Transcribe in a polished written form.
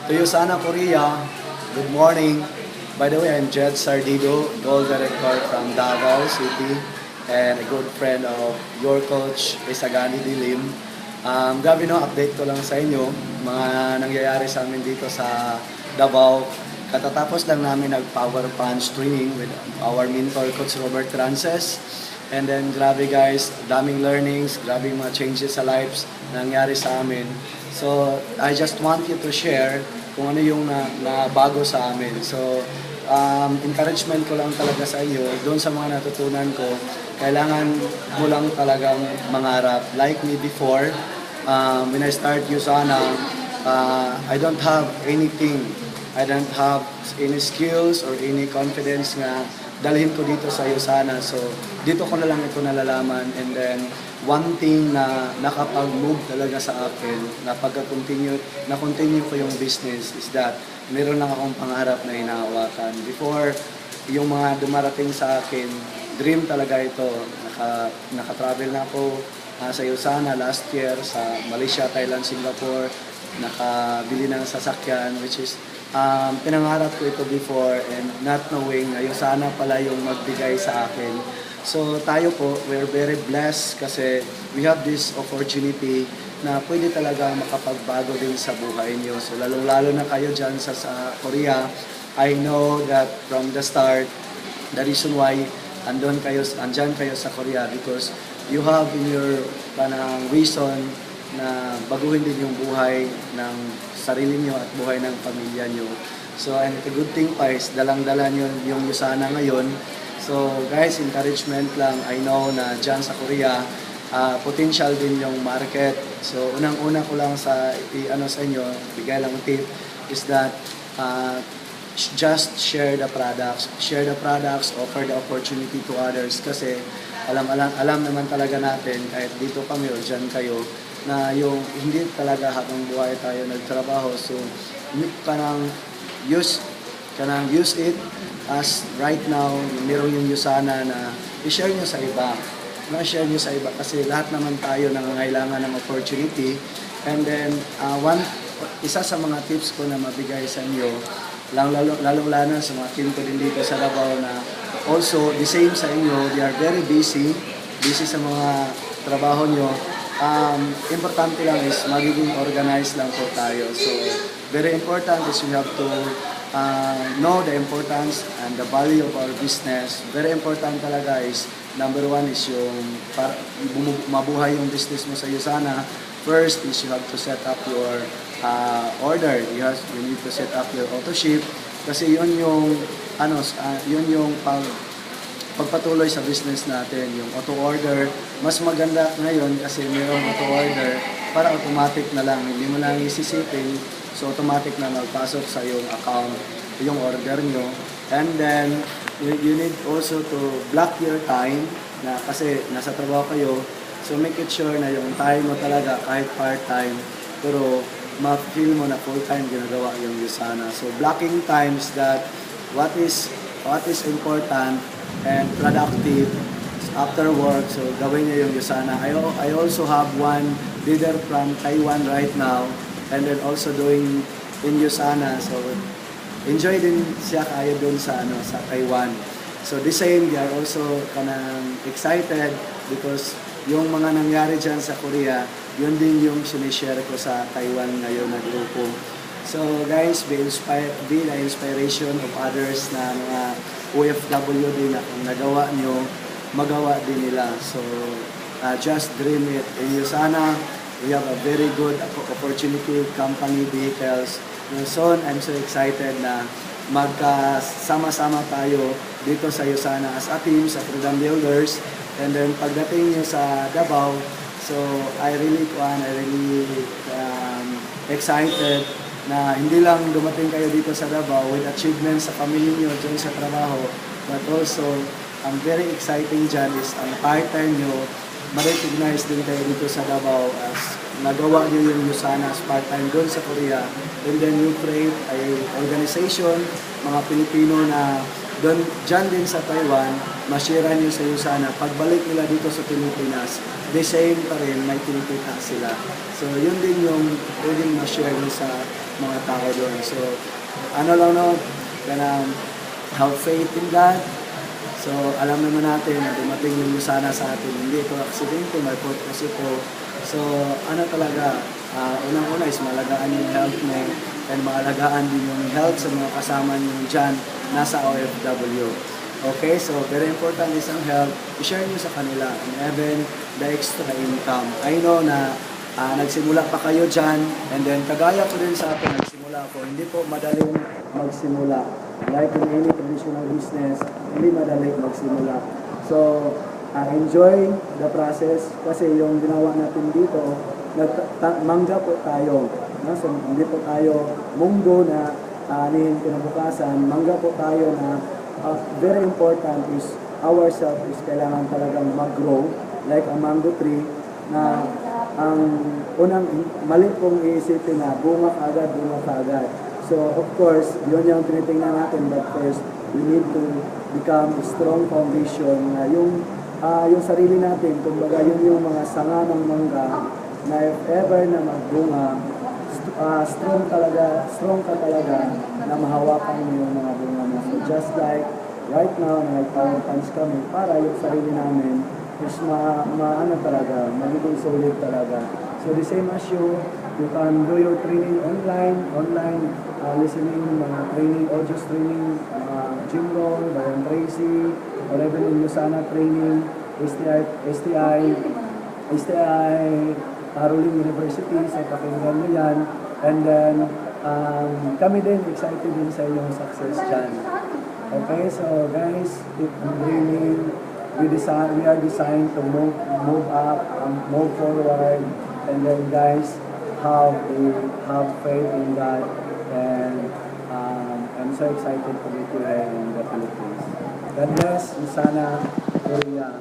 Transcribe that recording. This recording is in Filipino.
To Yusana, Korea, good morning. By the way, I'm Jed Sardido, goal director from Davao City and a good friend of your coach, Isagani Dilim. Grabe no, update ko lang sa inyo, mga nangyayari sa amin dito sa Davao. Katatapos lang namin nag-power punch training with our mentor, Coach Robert Trances. And then, grabe guys, daming learnings, grabe mga changes sa lives na nangyari sa amin. So, I just want you to share kung ano yung na bago sa amin. So, encouragement ko lang talaga sa iyo, doon sa mga natutunan ko, kailangan mo lang talagang mangarap. Like me before, when I start Yusana, I don't have anything. I don't have any skills or any confidence nga dalhin ko dito sa Yusana. So, dito ko na lang ito nalalaman. And then, one thing na nakapag-move talaga sa akin, na na-continue ko yung business is that meron lang akong pangarap na hinahawakan. Before, yung mga dumarating sa akin, dream talaga ito. Naka-travel na ako sa Yusana last year sa Malaysia, Thailand, Singapore. Nakabili ng sasakyan, which is pinangarap ko ito before and not knowing na Yusana pala yung magbigay sa akin. So tayo po, we're very blessed kasi we have this opportunity na pwede talaga makapagbago din sa buhay niyo. So lalong-lalo na kayo dyan sa Korea, I know that from the start, the reason why andyan kayo sa Korea because you have in your reason na baguhin din yung buhay ng sarili niyo at buhay ng pamilya niyo. So and the good thing pa is dalang-dala niyo yung Yusana ngayon. So guys, encouragement lang. I know na dyan sa Korea, potential din yung market. So unang-una ko lang sa inyo, bigay lang tip is that just share the products. Share the products, offer the opportunity to others kasi alam naman talaga natin kahit dito kami o dyan kayo na yung hindi talaga habang buhay tayo nagtrabaho. So kanang use it as right now, meron yung Yusana na i-share nyo sa iba. Na-share nyo sa iba kasi lahat naman tayo nangangailangan ng opportunity. And then, isa sa mga tips ko na mabigay sa inyo, lalong-lalo sa mga team ko din dito sa Davao na also, the same sa inyo, they are very busy sa mga trabaho nyo. Importante lang is magiging organized lang po tayo. So, very important is we have to know the importance and the value of our business. Very important talaga is, number one is yung mabuhay yung business mo sa Yusana. First is you have to set up your order. You need to set up your auto ship kasi yun yung pagpatuloy sa business natin, yung auto order. Mas maganda ngayon kasi mayroong auto order para automatic na lang, hindi mo lang isisipin. So automatic na magpasok sa yung account, yung order nyo. And then, you need also to block your time na kasi nasa trabaho kayo. So make it sure na yung time mo talaga kahit part-time, pero ma-feel mo na full-time ginagawa yung Yusana. So blocking times that what is important and productive after work. So gawin niyo yung Yusana. I also have one leader from Taiwan right now. And then also doing in Yusana. So, enjoy din siya kayo doon sa Taiwan. So, the same, they are also excited because yung mga nangyari dyan sa Korea, yun din yung sinishare ko sa Taiwan ngayon na grupo. So, guys, be the inspiration of others na mga OFW din na kung nagawa nyo, magawa din nila. So, just dream it. In Yusana, we have a very good opportunity, company, vehicles. So, I'm so excited na magkasama-sama tayo dito sa Yusana as a team, sa Freedom Builders. And then, pagdating nyo sa Davao, so I really excited na hindi lang dumating kayo dito sa Davao with achievements sa pamilya nyo dyan sa trabaho, but also, ang very exciting dyan is ang part-time nyo, ma-recognize din kayo dito sa Davao as nagawa nyo yung Yusana as part-time doon sa Korea. And then you create a organization, mga Pilipino na dyan din sa Taiwan, ma-share nyo sa Yusana. Pagbalik nila dito sa Pilipinas, the same pa rin, may kinikita sila. So yun din yung pwedeng ma-share nyo sa mga tao doon. So, ano lang no, gonna have faith in God. So, alam naman natin na dumating yung Lusana sa atin. Hindi ito aksidente, may purpose ito. So, ano talaga, unang-una is malagaan yung health mo and maalagaan din yung health sa mga kasama nyo dyan nasa OFW. Okay, so very important is ang health. I-share nyo sa kanila and even the extra income. I know na nagsimula pa kayo dyan and then kagaya ko din sa akin, nagsimula ako. Hindi po madaling magsimula. Like in any traditional business, hindi madali magsimula. So, enjoy the process kasi yung ginawa natin dito, mangga po tayo. No? So, hindi po tayo munggo na anihin kinabukasan. Mangga po tayo na very important is ourselves is kailangan talagang mag-grow like a mango tree na ang unang mali pong iisipin na bunga agad. So of course, yun yung tinitingnan natin, but first we need to become strong foundation na yung sarili natin, kumbaga yun yung mga sanga ng mangga na if ever na magbunga, strong ka talaga na mahawakan mo yung mga bunga mo. So just like right now, nag-power punch kami para yung sarili namin is ano talaga, magiging solid talaga. So the same as you can do your training online, listening, mga training, audio training, gym roll, Brian Tracy, or even in Lusana training, STI, Caroline University, so pakinggan nyo yan. And then, kami din, excited din sa inyong success dyan. Okay, so guys, keep dreaming. We are designed to move up, move forward, and then guys, have faith in God. And I'm so excited to meet you here in the Philippines. God bless, Lusana, Korea.